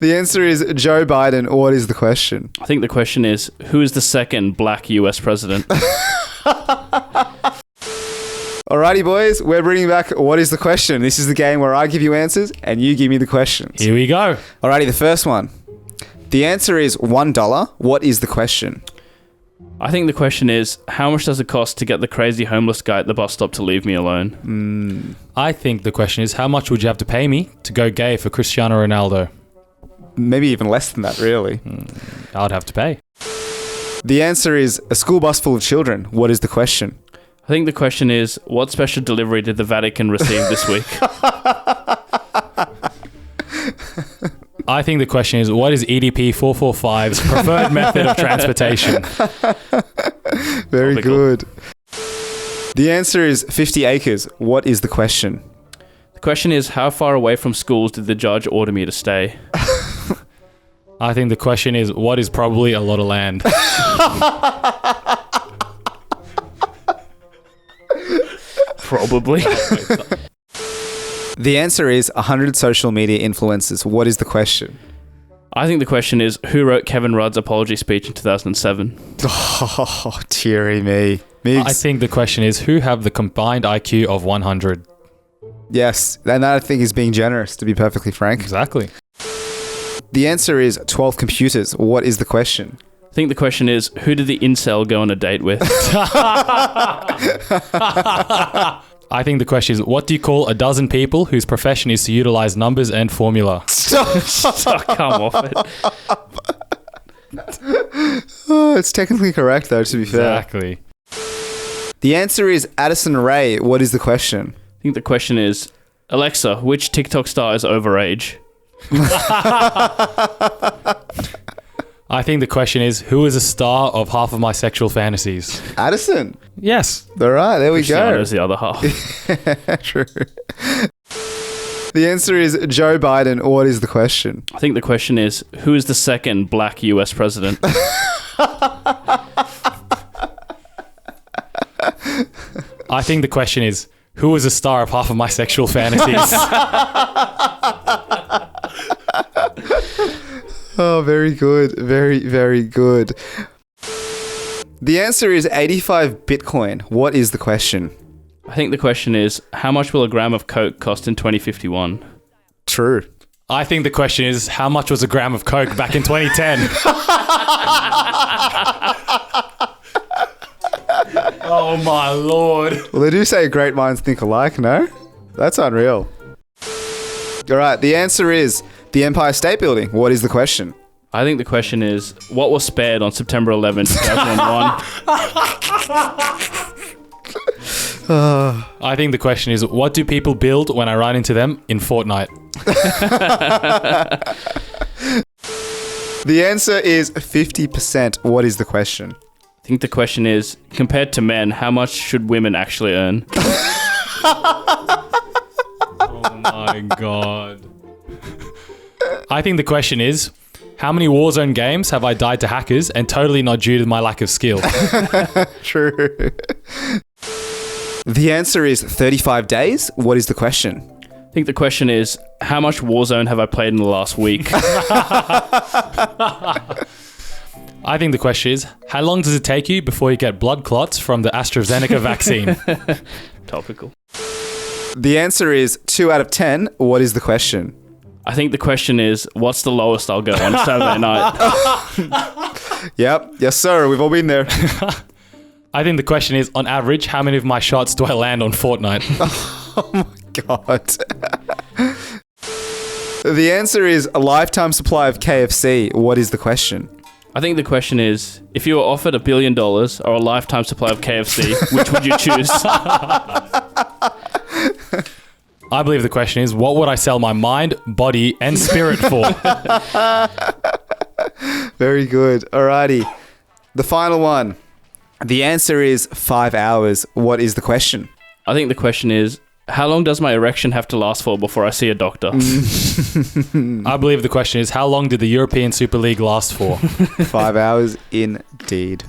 The answer is Joe Biden. What is the question? I think the question is, who is the second black US president? Alrighty, boys, we're bringing back What is the question? This is the game where I give you answers and you give me the questions. Here we go. Alrighty, the first one. The answer is $1. What is the question? I think the question is, how much does it cost to get the crazy homeless guy at the bus stop to leave me alone? I think the question is, how much would you have to pay me to go gay for Cristiano Ronaldo? Maybe even less than that, really. I'd have to pay. The answer is a school bus full of children. What is the question? I think the question is, what special delivery did the Vatican receive this week? I think the question is, what is EDP 445's preferred method of transportation? Very Topical. good. The answer is 50 acres. What is the question? The question is, how far away from schools did the judge order me to stay? I think the question is, what is probably a lot of land? Probably. The answer is 100 social media influencers. What is the question? I think the question is, who wrote Kevin Rudd's apology speech in 2007? Oh, dearie me. Migs. I think the question is, who have the combined IQ of 100? Yes, and that I think is being generous, to be perfectly frank. Exactly. The answer is 12 computers. What is the question? I think the question is, who did the incel go on a date with? I think the question is, what do you call a dozen people whose profession is to utilize numbers and formula? Oh, come off it. Oh, it's technically correct, though, to be fair. Exactly. The answer is Addison Rae. What is the question? I think the question is, Alexa, which TikTok star is overage? I think the question is, who is a star of half of my sexual fantasies? Addison. Yes. All right, there we go. Cristiano's the other half. True. The answer is Joe Biden. What is the question? I think the question is, who is the second black US president? I think the question is, who is a star of half of my sexual fantasies? Oh, very good. Very, very good. The answer is 85 Bitcoin. What is the question? I think the question is, how much will a gram of Coke cost in 2051? True. I think the question is, how much was a gram of Coke back in 2010? Oh my lord. Well, they do say great minds think alike, no? That's unreal. All right, the answer is the Empire State Building. What is the question? I think the question is, what was spared on September 11, 2001? I think the question is, what do people build when I run into them in Fortnite? The answer is 50%. What is the question? I think the question is, compared to men, how much should women actually earn? Oh my god. I think the question is, how many Warzone games have I died to hackers and totally not due to my lack of skill? True. The answer is 35 days. What is the question? I think the question is, how much Warzone have I played in the last week? I think the question is, how long does it take you before you get blood clots from the AstraZeneca vaccine? Topical. The answer is 2 out of 10. What is the question? I think the question is, what's the lowest I'll go on a Saturday night? Yep. Yes, sir. We've all been there. I think the question is, on average, how many of my shots do I land on Fortnite? Oh my God. The answer is a lifetime supply of KFC. What is the question? I think the question is, if you were offered $1 billion or a lifetime supply of KFC, which would you choose? I believe the question is, what would I sell my mind, body, and spirit for? Very good. Alrighty. The final one. The answer is 5 hours. What is the question? I think the question is, how long does my erection have to last for before I see a doctor? I believe the question is, how long did the European Super League last for? 5 hours indeed.